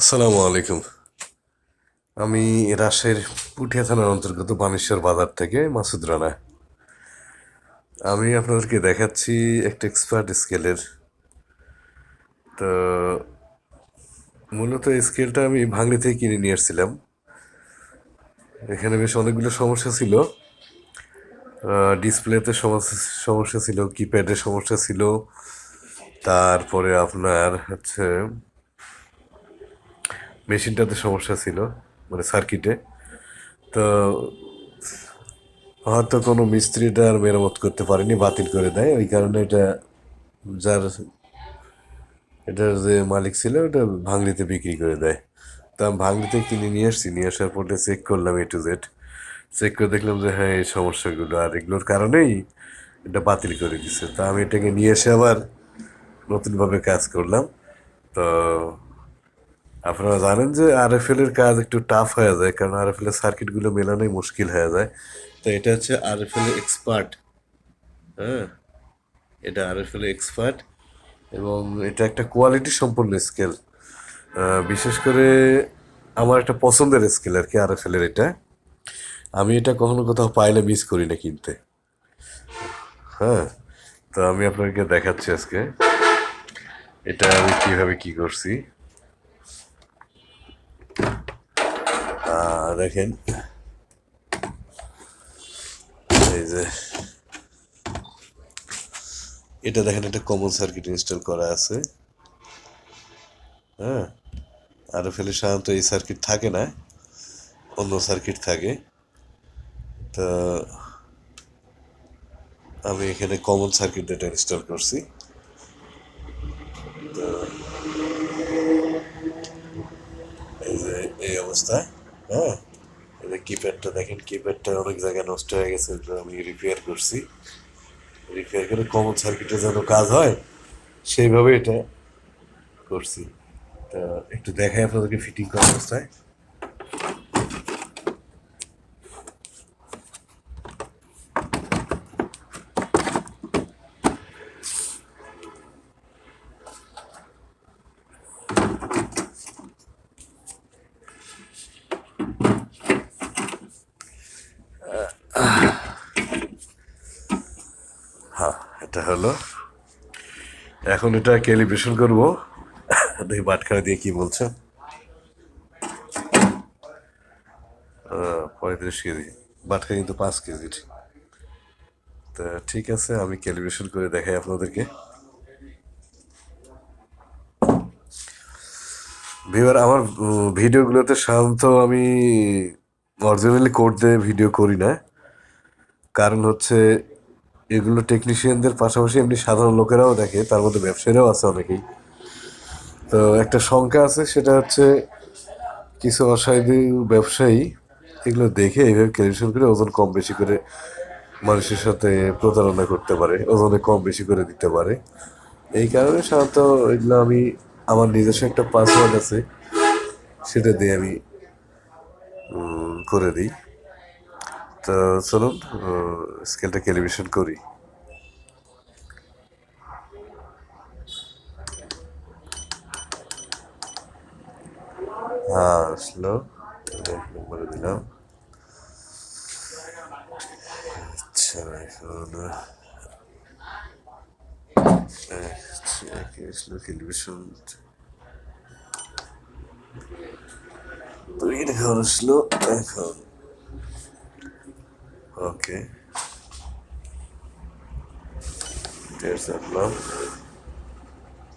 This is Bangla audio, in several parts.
আসসালামু আলাইকুম। আমি রাজশাহীর পুঠিয়া থানার অন্তর্গত বানেশ্বর বাজার থেকে মাসুদ রানা। আমি আপনাদেরকে দেখাচ্ছি একটা এক্সপার্ট স্কেলের। তো মূলত এই স্কেলটা আমি ভাঙড়ি থেকে কিনে নিয়ে আসছিলাম। এখানে বেশ অনেকগুলো সমস্যা ছিল। ডিসপ্লেতে সমস্যা ছিল, কিপ্যাডের সমস্যা ছিল, তারপরে আপনার হচ্ছে মেশিনটাতে সমস্যা ছিল, মানে সার্কিটে। তো হয়তো কোনো মিস্ত্রি এটা আর মেরামত করতে পারেনি, বাতিল করে দেয়। ওই কারণে যার এটার যে মালিক ছিল ওটা ভাঙড়িতে বিক্রি করে দেয়। তা আমি ভাঙড়িতে কিনে নিয়ে আসছি, নিয়ে আসার পরে চেক করলাম A to Z। চেক করে দেখলাম যে হ্যাঁ, এই সমস্যাগুলো আর এগুলোর কারণেই এটা বাতিল করে দিছে। তা আমি এটাকে নিয়ে এসে আবার নতুনভাবে কাজ করলাম। তো আপনারা জানেন যে RFL এর কাজ একটু টাফ হয়ে যায়, কারণ RFL এর সার্কিটগুলো মেলানোই মুশকিল হয়ে যায়। তো এটা হচ্ছে RFL এর এক্সপার্ট। হ্যাঁ, এটা RFL এর এক্সপার্ট এবং এটা একটা কোয়ালিটি সম্পন্ন স্কেল। বিশেষ করে আমার একটা পছন্দের স্কেল আর কি, RFL এর এটা। আমি এটা কখনো কোথাও পাইলে মিস করি না কিনতে। হ্যাঁ, তো আমি আপনাকে দেখাচ্ছি আজকে এটা আমি কিভাবে কি করছি। দেখেন, এই যে এটা দেখেন, একটা কমন সার্কিট ইনস্টল করা আছে। হ্যাঁ, RFL এর সাধারণত এই সার্কিট থাকে না, অন্য সার্কিট থাকে। তো আমি এখানে কমন সার্কিট এটা ইনস্টল করছি। এই যে এই অবস্থা। হ্যাঁ, এই যে কিপ্যাডটা দেখেন, কিপ্যাডটা অনেক জায়গায় নষ্ট হয়ে গেছে, ওগুলো আমি রিপেয়ার করছি। রিপেয়ার করে কমন সার্কিটে যেন কাজ হয় সেইভাবে এটা করছি। তা একটু দেখাই আপনাদেরকে ফিটিং করা অবস্থায়। হ্যাঁ, এটা হলো। এখন এটা ক্যালিব্রেশন করবো। দেখি বাটখারা দিয়ে কি বলছে। 35 কেজি, বাটখারা কিন্তু 5 কেজির। তা ঠিক আছে, আমি ক্যালিব্রেশন করে দেখাই আপনাদেরকে। ভিউয়ার, আমার ভিডিওগুলোতে সাধারণত আমি অরিজিনালি কোড দিয়ে ভিডিও করি না। কারণ হচ্ছে এগুলো টেকনিশিয়ানদের পাশাপাশি এমনি সাধারণ লোকেরাও দেখে, তার মধ্যে ব্যবসায়ীরাও আছে অনেকেই। তো একটা শঙ্কা আছে, সেটা হচ্ছে কিছু অসাধু ব্যবসায়ী এগুলো দেখে এইভাবে ক্যালকুলেশন করে ওজন কম বেশি করে মানুষের সাথে প্রতারণা করতে পারে, ওজনে কম বেশি করে দিতে পারে। এই কারণে সাধারণত এগুলো আমি, আমার নিজস্ব একটা পাসওয়ার্ড আছে, সেটা দিয়ে আমি করে দিই। তো চলুন স্কেলটা ক্যালিব্রেশন করি। হ্যাঁ, আসলো। 1 নম্বরে দিলাম। আচ্ছা, এখন আসলো ক্যালিব্রেশন। 2 এখন আসলো। এখন ওকে, টের চাপলাম।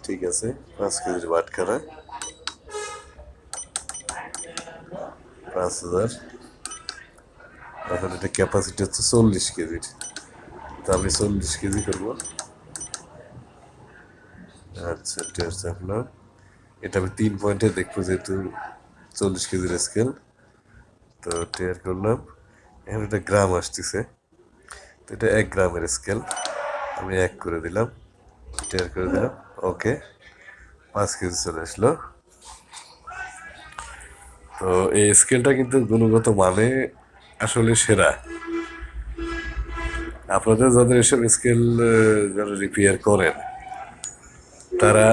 ঠিক আছে, 5 কেজির বাটখারা, 5,000। এখন এটা ক্যাপাসিটি হচ্ছে 40 কেজির। তো আমি 40 কেজি করবো। আচ্ছা, টের চাপলাম। এটা আমি 3 পয়েন্টে দেখবো, যেহেতু 40 কেজির স্কেল। তো টের করলাম। এখন এটা গ্রাম আসতেছে, তো এটা 1 গ্রামের স্কেল। আমি 1 করে দিলাম, টের করে দিলাম। ওকে, 5 কেজি চলে আসলো। তো এই স্কেলটা কিন্তু গুণগত মানে আসলে সেরা। আপনাদের যাদের এসব স্কেল যারা রিপেয়ার করেন, তারা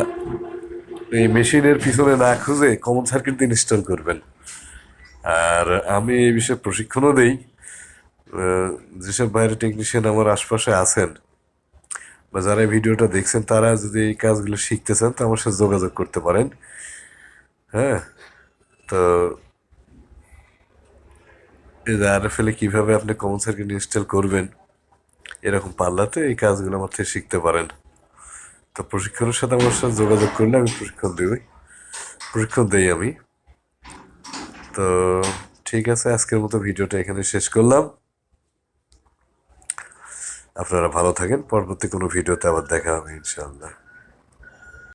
এই মেশিনের পিছনে না খুঁজে কমন সার্কিট দিয়ে ইনস্টল করবেন। আর আমি এই বিষয়ে প্রশিক্ষণও দেই। যেসব বাইরের টেকনিশিয়ান আমার আশপাশে আছেন বা যারা এই ভিডিওটা দেখছেন, তারা যদি এই কাজগুলো শিখতে চান তো আমার সাথে যোগাযোগ করতে পারেন। হ্যাঁ, তো এই যে আরএফএল-এ কীভাবে আপনি কমন সার্কিট ইনস্টল করবেন এরকম পাল্লাতে এই কাজগুলো আমার থেকে শিখতে পারেন। তো প্রশিক্ষণের সাথে আমার সাথে যোগাযোগ করলে আমি প্রশিক্ষণ দেই আমি। তো ঠিক আছে, আজকের মতো ভিডিওটা এখানে শেষ করলাম। আপনারা ভালো থাকেন, পরবর্তী কোনো ভিডিওতে আবার দেখা হবে ইনশাআল্লাহ।